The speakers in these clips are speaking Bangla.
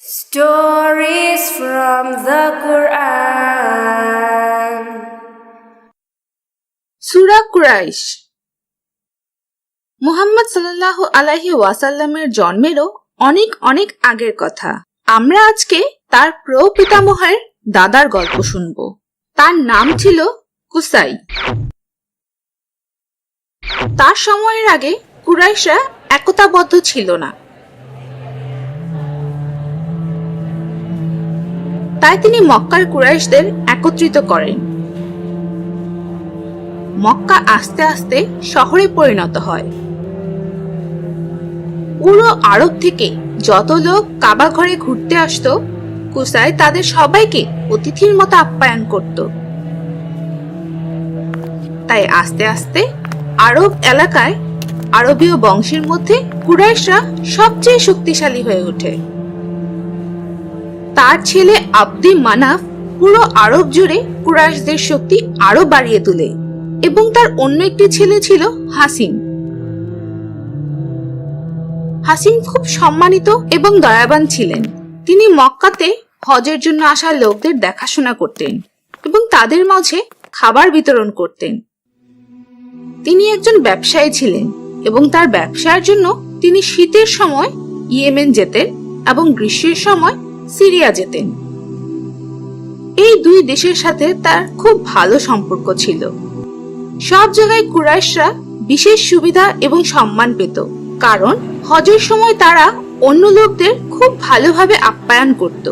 Stories from the Quran. সূরা কুরাইশ। মুহাম্মদ সাল্লাল্লাহু আলাইহি ওয়াসাল্লামের জন্মেরও অনেক অনেক আগের কথা। আমরা আজকে তার প্রপিতামহের দাদার গল্প শুনব। তার নাম ছিল কুসাই। তার সময়ের আগে কুরাইশরা একতাবদ্ধ ছিল না, তাই তিনি মক্কার কুরাইশদের একত্রিত করেন। মক্কা আস্তে আস্তে শহরে পরিণত হয়। পুরো আরব থেকে যত লোক কাবা ঘরে ঘুরতে আসতো, কুসাই তাদের সবাইকে অতিথির মতো আপ্যায়ন করত। তাই আস্তে আস্তে আরব এলাকায় আরবীয় বংশের মধ্যে কুরাইশরা সবচেয়ে শক্তিশালী হয়ে ওঠে। তার ছেলে আব্দি মানাফ পুরো আরব জুড়ে কুরাইশদের শক্তি আরো বাড়িয়ে তোলে এবং তার অন্য একটি ছেলে ছিল হাসিন। হাসিন খুব সম্মানিত এবং দয়াবান ছিলেন। তিনি মক্কাতে হজের জন্য আসা লোকদের দেখাশোনা করতেন এবং তাদের মাঝে খাবার বিতরণ করতেন। তিনি একজন ব্যবসায়ী ছিলেন এবং তার ব্যবসার জন্য তিনি শীতের সময় ইয়েমেন যেতেন এবং গ্রীষ্মের সময় সিরিয়া যেতেন। এই দুই দেশের সাথে তার খুব ভালো সম্পর্ক ছিল। সব জায়গায় কুরাইশরা বিশেষ সুবিধা এবং সম্মান পেত, কারণ হজের সময় তারা অন্য লোকদের খুব ভালোভাবে আপ্যায়ন করত।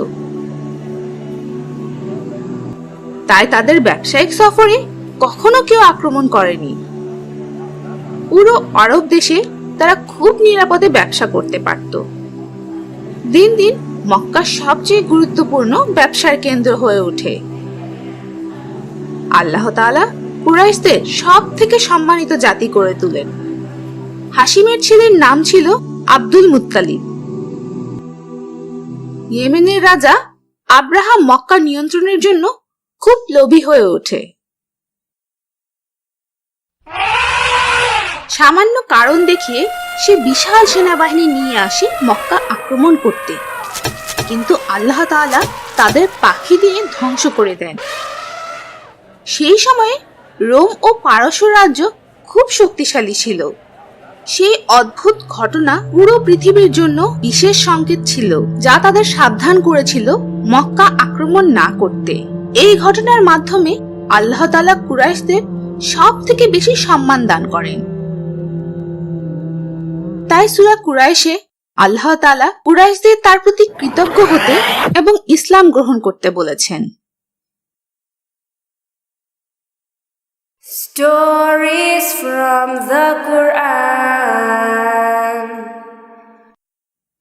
তাই তাদের ব্যবসায়িক সফরে কখনো কেউ আক্রমণ করেনি। পুরো আরব দেশে তারা খুব নিরাপদে ব্যবসা করতে পারত। দিন দিন মক্কা সবচেয়ে গুরুত্বপূর্ণ ব্যবসার কেন্দ্র হয়ে ওঠে। আল্লাহ তাআলা কুরাইশদের সব থেকে সম্মানিত জাতি করে তোলেন। হাসিমের ছেলের নাম ছিল আব্দুল মুত্তালিব। ইয়েমেনের রাজা আব্রাহা মক্কা নিয়ন্ত্রণের জন্য খুব লোভী হয়ে ওঠে। সামান্য কারণ দেখিয়ে সে বিশাল সেনাবাহিনী নিয়ে আসে মক্কা আক্রমণ করতে, কিন্তু আল্লাহ তাআলা তাদের পাখি দিয়ে ধ্বংস করে দেন। সেই সময়ে রোম ও পারস্য রাজ্য খুব শক্তিশালী ছিল। সেই অদ্ভুত ঘটনা পুরো পৃথিবীর জন্য বিশেষ সংকেত ছিল, যা তাদের সাবধান করেছিল মক্কা আক্রমণ না করতে। এই ঘটনার মাধ্যমে আল্লাহ তাআলা কুরাইশদের সব থেকে বেশি সম্মান দান করেন। তাই সূরা কুরাইশে আল্লাহ তাআলা কুরাইশদের তার প্রতি কৃতজ্ঞ হতে এবং ইসলাম গ্রহণ করতে বলেছেন। Stories from the Quran.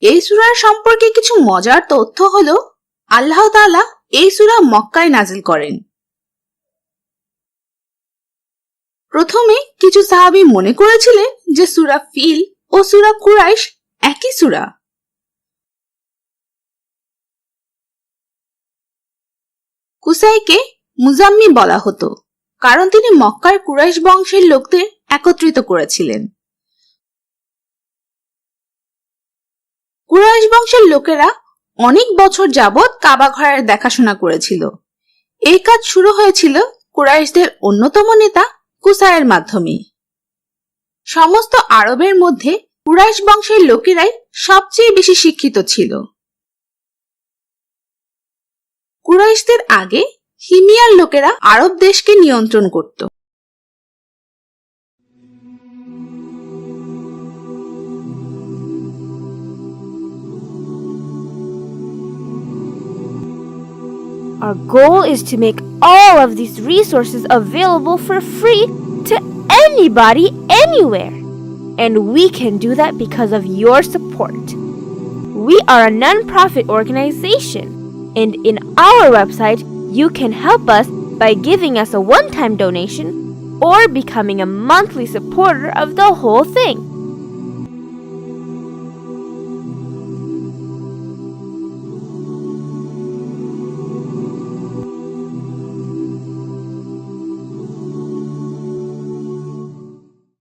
এই সূরার সম্পর্কে কিছু মজার তথ্য হলো, আল্লাহ তাআলা এই সূরা মক্কায় নাজিল করেন। প্রথমে কিছু সাহাবী মনে করেছিলেন যে সূরা ফিল ও সূরা কুরাইশ একই সূরা। কুসাইকে মুজাম্মি বলা হতো, কারণ তিনি মক্কার কুরাইশ বংশের লোকদের একত্রিত করেছিলেন। কুরাইশ বংশের লোকেরা অনেক বছর যাবৎ কাবা ঘরের দেখাশোনা করেছিল। এই কাজ শুরু হয়েছিল কুরাইশদের অন্যতম নেতা কুসাইয়ের মাধ্যমে। সমস্ত আরবের মধ্যে কুরাইশ বংশের লোকেরাই সবচেয়ে বেশি শিক্ষিত ছিল। কুরাইশদের আগে হিমিয়ার লোকেরা আরব দেশকে নিয়ন্ত্রণ করত। Our goal is to make all of these resources available for free to anybody, anywhere. And we can do that because of your support. We are a non-profit organization, and in our website, you can help us by giving us a one-time donation or becoming a monthly supporter of the whole thing.